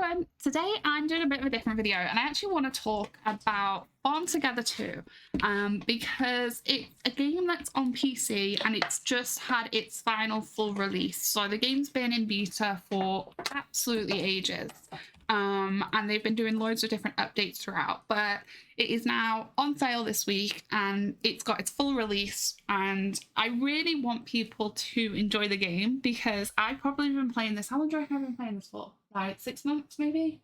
everyone, today I'm doing a bit of a different video and I actually want to talk about Farm Together 2 because it's a game that's on PC and it's just had its final full release. So the game's been in beta for absolutely ages and they've been doing loads of different updates throughout, but it is now on sale this week and it's got its full release, and I really want people to enjoy the game because I've probably been playing this. How long do I reckon I've been playing this for? Like 6 months maybe?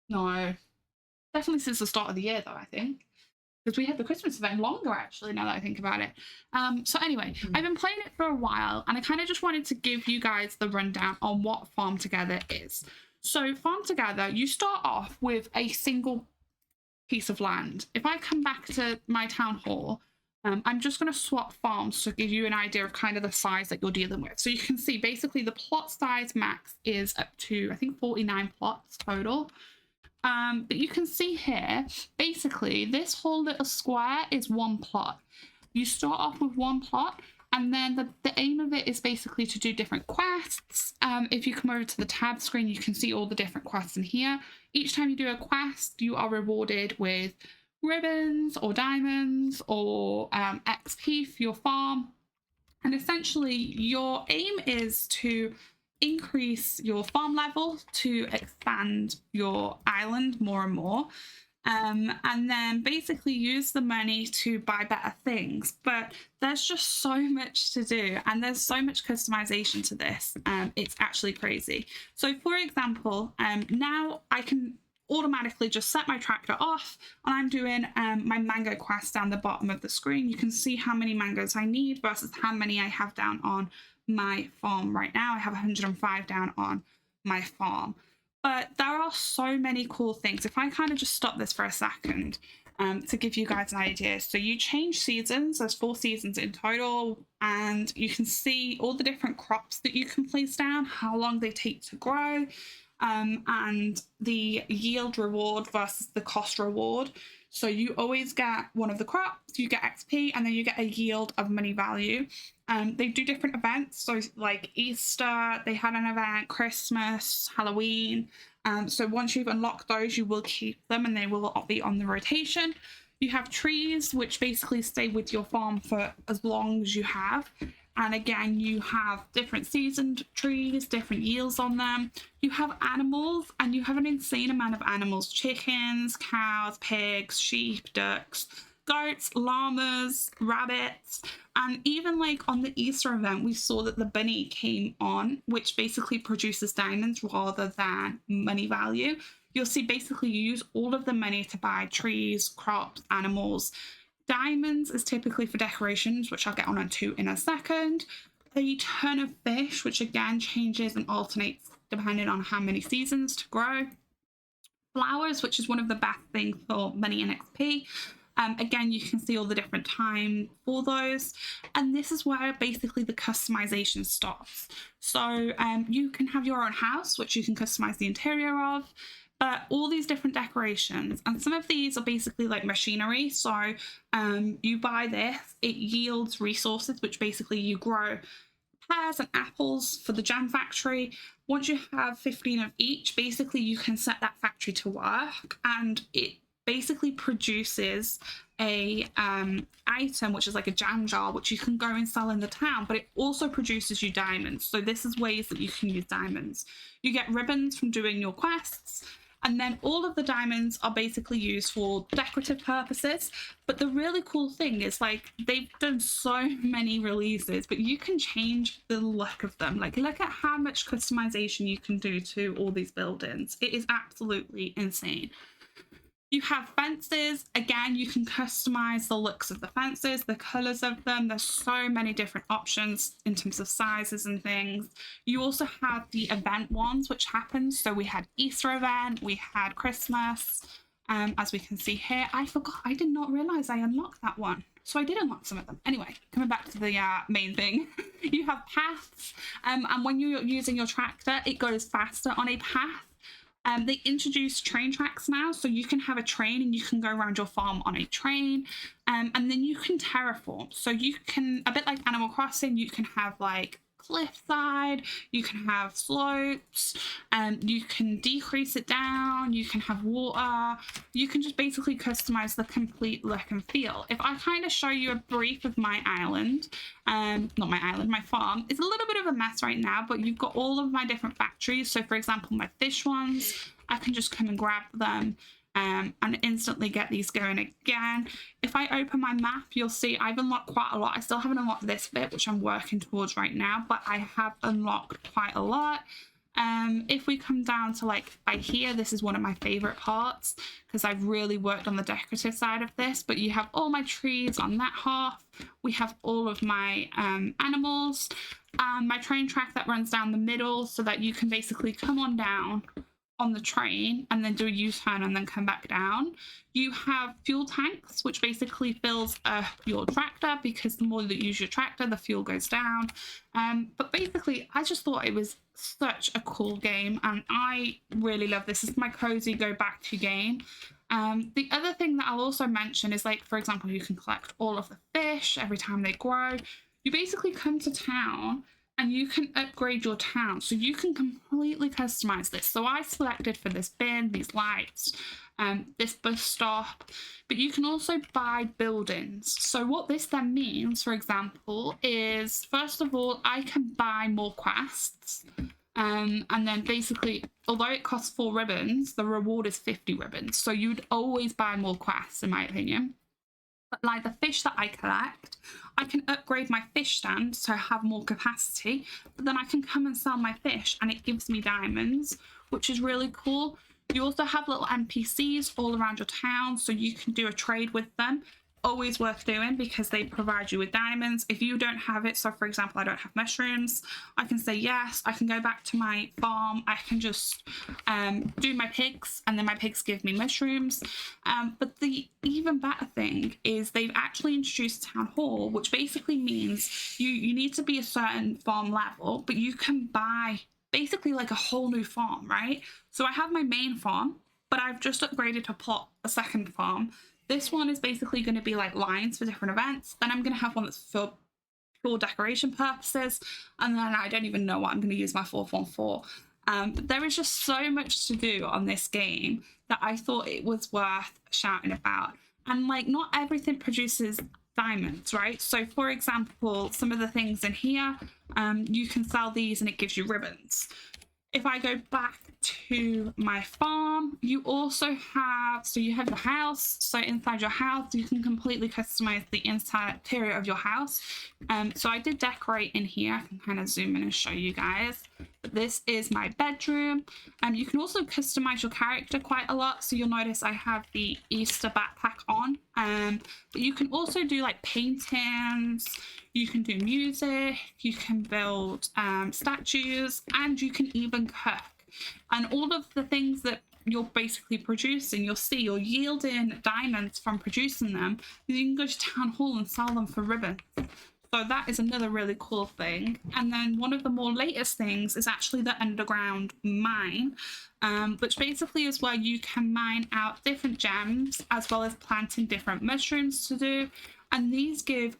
No, definitely since the start of the year though, I think, because we had the Christmas event longer actually, now that I think about it. So anyway, I've been playing it for a while and I kind of just wanted to give you guys the rundown on what Farm Together is. So Farm Together, you start off with a single piece of land. If I come back to my town hall, I'm just going to swap farms to give you an idea of kind of the size that you're dealing with. So you can see basically the plot size max is up to, I think, 49 plots total. But you can see here, basically this whole little square is one plot. You start off with one plot, and then the aim of it is basically to do different quests. If you come over to the tab screen, you can see all the different quests in here. Each time you do a quest, you are rewarded with ribbons or diamonds or XP for your farm. And essentially your aim is to increase your farm level to expand your island more and more. And then basically use the money to buy better things. But there's just so much to do and there's so much customization to this. It's actually crazy. So for example, now I can automatically just set my tractor off and I'm doing my mango quest down the bottom of the screen. You can see how many mangoes I need versus how many I have down on my farm right now. I have 105 down on my farm. But there are so many cool things. If I kind of just stop this for a second to give you guys an idea. So you change seasons, there's 4 seasons in total, and you can see all the different crops that you can place down, how long they take to grow, and the yield reward versus the cost reward. So you always get one of the crops, you get XP, and then you get a yield of money value. They do different events, so like Easter, they had an event, Christmas, Halloween. So once you've unlocked those, you will keep them and they will be on the rotation. You have trees, which basically stay with your farm for as long as you have. And again, you have different seasoned trees, different yields on them. You have animals, and you have an insane amount of animals: chickens, cows, pigs, sheep, ducks, goats, llamas, rabbits. And even like on the Easter event, we saw that the bunny came on, which basically produces diamonds rather than money value. You'll see basically you use all of the money to buy trees, crops, animals. Diamonds is typically for decorations, which I'll get on to in a second. A ton of fish, which again changes and alternates depending on how many seasons to grow. Flowers, which is one of the best things for money and XP. Again, you can see all the different time for those. And this is where basically the customization starts. So you can have your own house, which you can customize the interior of. But all these different decorations, and some of these are basically like machinery. So you buy this, it yields resources, which basically you grow pears and apples for the jam factory. Once you have 15 of each, basically you can set that factory to work, and it basically produces a item, which is like a jam jar, which you can go and sell in the town, but it also produces you diamonds. So this is ways that you can use diamonds. You get ribbons from doing your quests. And then all of the diamonds are basically used for decorative purposes. But the really cool thing is, like, they've done so many releases, but you can change the look of them. Like, look at how much customization you can do to all these buildings. It is absolutely insane. You have fences. Again, you can customize the looks of the fences, the colors of them. There's so many different options in terms of sizes and things. You also have the event ones, which happens. So we had Easter event, we had Christmas. As we can see here, I forgot, I did not realize I unlocked that one. So I did unlock some of them. Anyway, coming back to the main thing, you have paths. And when you're using your tractor, it goes faster on a path. They introduced train tracks now, so you can have a train and you can go around your farm on a train, and then you can terraform. So you can, a bit like Animal Crossing, you can have like cliffside, you can have slopes, and you can decrease it down, you can have water, you can just basically customize the complete look and feel. If I kind of show you a brief of my island, not my island, my farm, it's a little bit of a mess right now, but you've got all of my different factories. So for example, my fish ones, I can just come and grab them and instantly get these going again. If I open my map, you'll see I've unlocked quite a lot. I still haven't unlocked this bit, which I'm working towards right now, but I have unlocked quite a lot. If we come down to like by here, this is one of my favorite parts because I've really worked on the decorative side of this, but you have all my trees on that half. We have all of my animals, my train track that runs down the middle so that you can basically come on down on the train and then do a U-turn and then come back down. You have fuel tanks, which basically fills your tractor, because the more that you use your tractor, the fuel goes down. But basically, I just thought it was such a cool game, and I really love this. This is my cozy go back to game. The other thing that I'll also mention is, like, for example, you can collect all of the fish every time they grow. You basically come to town and you can upgrade your town, so you can completely customize this. So I selected for this bin, these lights, this bus stop, but you can also buy buildings. So what this then means, for example, is first of all, I can buy more quests, and then basically, although it costs 4 ribbons, the reward is 50 ribbons. So you'd always buy more quests, in my opinion. But like the fish that I collect, I can upgrade my fish stand to have more capacity, but then I can come and sell my fish and it gives me diamonds, which is really cool. You also have little NPCs all around your town, so you can do a trade with them. Always worth doing because they provide you with diamonds. If you don't have it, so for example, I don't have mushrooms, I can say yes, I can go back to my farm, I can just do my pigs, and then my pigs give me mushrooms. But the even better thing is they've actually introduced town hall, which basically means you need to be a certain farm level, but you can buy basically like a whole new farm, right? So I have my main farm, but I've just upgraded to plot a second farm. This one is basically going to be like lines for different events. Then I'm going to have one that's for pure decoration purposes. And then I don't even know what I'm going to use my fourth one for. But there is just so much to do on this game that I thought it was worth shouting about. And like, not everything produces diamonds, right? So for example, some of the things in here, you can sell these and it gives you ribbons. If I go back to my farm, you also have, so you have your house. So inside your house, you can completely customize the interior of your house. So I did decorate in here. I can kind of zoom in and show you guys. But this is my bedroom. You can also customize your character quite a lot. So you'll notice I have the Easter backpack on. But you can also do like paintings. You can do music, you can build statues, and you can even cook. And all of the things that you're basically producing, you'll see you're yielding diamonds from producing them. You can go to town hall and sell them for ribbons. So that is another really cool thing. And then one of the more latest things is actually the underground mine, which basically is where you can mine out different gems as well as planting different mushrooms to do. And these give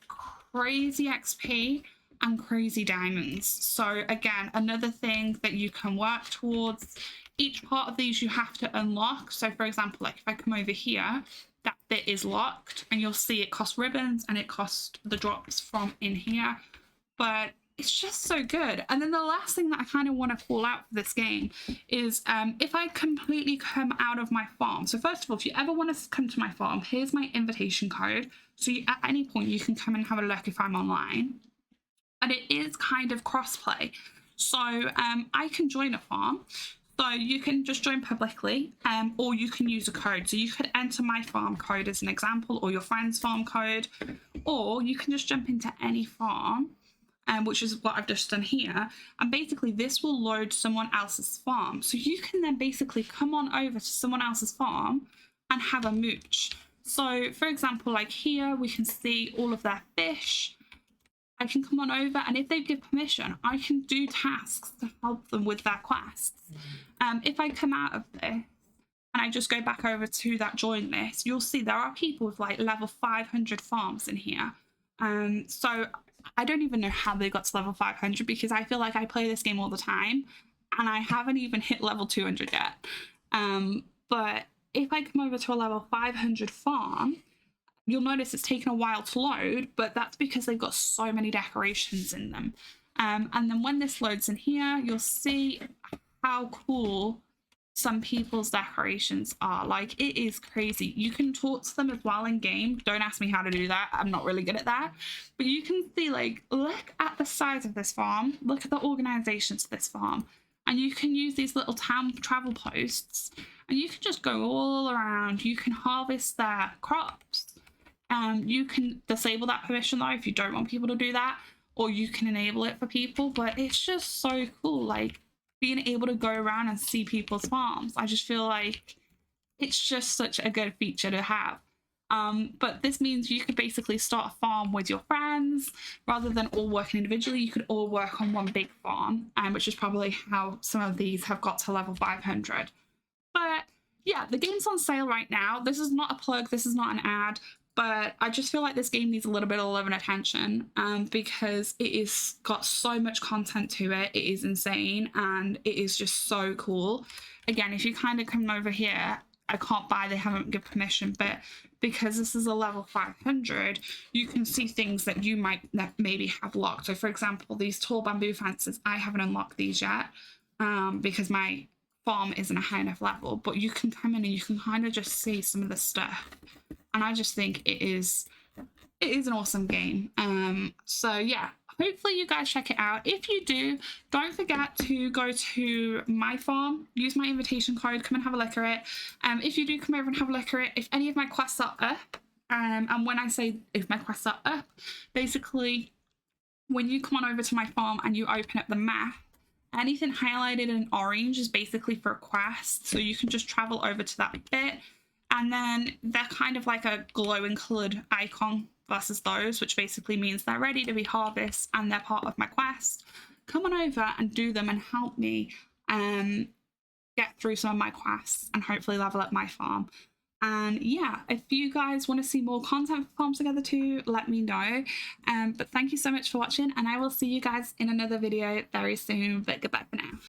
crazy XP and crazy diamonds. So again, another thing that you can work towards. Each part of these you have to unlock. So for example, like if I come over here, that bit is locked and you'll see it costs ribbons and it costs the drops from in here. But it's just so good. And then the last thing that I kind of want to call out for this game is if I completely come out of my farm. So first of all, if you ever want to come to my farm, here's my invitation code. So at any point you can come and have a look if I'm online. And it is kind of crossplay. So I can join a farm. So you can just join publicly, or you can use a code. So you could enter my farm code as an example, or your friend's farm code, or you can just jump into any farm, which is what I've just done here. And basically this will load someone else's farm. So you can then basically come on over to someone else's farm and have a mooch. So for example, like here, we can see all of their fish. I can come on over, and if they give permission, I can do tasks to help them with their quests. If I come out of this and I just go back over to that join list, you'll see there are people with like level 500 farms in here. So I don't even know how they got to level 500 because I feel like I play this game all the time and I haven't even hit level 200 yet. But if I come over to a level 500 farm, you'll notice it's taken a while to load, but that's because they've got so many decorations in them. And then when this loads in here, you'll see how cool some people's decorations are. Like, it is crazy. You can talk to them as well in game. Don't ask me how to do that. I'm not really good at that. But you can see, like, look at the size of this farm. Look at the organizations of this farm. And you can use these little town travel posts and you can just go all around. You can harvest their crops. You can disable that permission though if you don't want people to do that, or you can enable it for people. But it's just so cool, like being able to go around and see people's farms. I just feel like it's just such a good feature to have. But this means you could basically start a farm with your friends rather than all working individually. You could all work on one big farm, which is probably how some of these have got to level 500. But yeah, the game's on sale right now. This is not a plug, this is not an ad, but I just feel like this game needs a little bit of love and attention because it is got so much content to it. It is insane and it is just so cool. Again, if you kind of come over here, I can't buy, they haven't given permission, but because this is a level 500, you can see things that you might maybe have locked. So for example, these tall bamboo fences, I haven't unlocked these yet because my farm isn't a high enough level, but you can come in and you can kind of just see some of the stuff. And I just think it is an awesome game. So yeah, hopefully you guys check it out. If you do, don't forget to go to my farm, use my invitation code, come and have a look at it. If you do come over and have a look at it, if any of my quests are up, and when I say if my quests are up, basically when you come on over to my farm and you open up the map, anything highlighted in orange is basically for a quest, so you can just travel over to that bit, and then they're kind of like a glowing coloured icon versus those, which basically means they're ready to be harvested and they're part of my quest. Come on over and do them and help me get through some of my quests and hopefully level up my farm. And yeah, if you guys want to see more content for Farms Together 2, let me know. But thank you so much for watching, and I will see you guys in another video very soon. But goodbye for now.